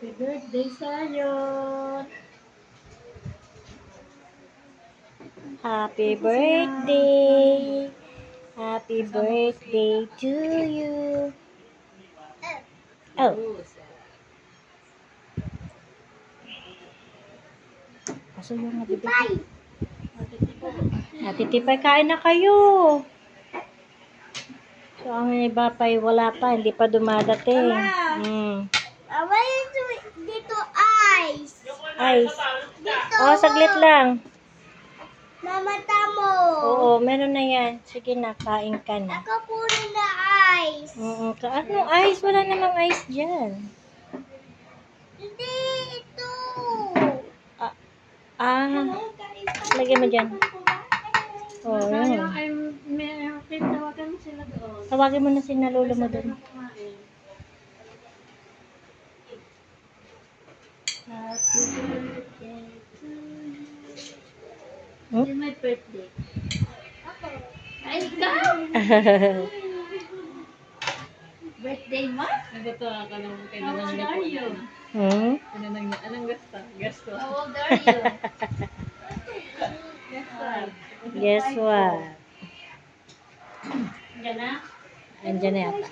Happy birthday sa'yo. Happy birthday. Happy birthday to you. Oh. Kaso yung nabibigay. Natitipay, kain na kayo. So, ang iba pa wala pa, hindi pa dumadating. Dito ice. Ice. Dito. Oh, saglit lang. Mamata mo. Oo, meron na yan. Sige na, kain ka na. Ako puno na ice. Ano ice? Wala namang ice dyan. Hindi, ito. Lagyan mo dyan. Oh, Tayo yun. ay may tawagan mo sila doon. Tawagin mo na si lolo mo doon. Happy birthday to you. Hmm? It's my birthday. Ako. Ay, ikaw! Birthday mo? Nagtatawa ka ng How old are you? Anong gasto? How old are you? Guess what? Guess what? Diyan na? Andiyan na yata.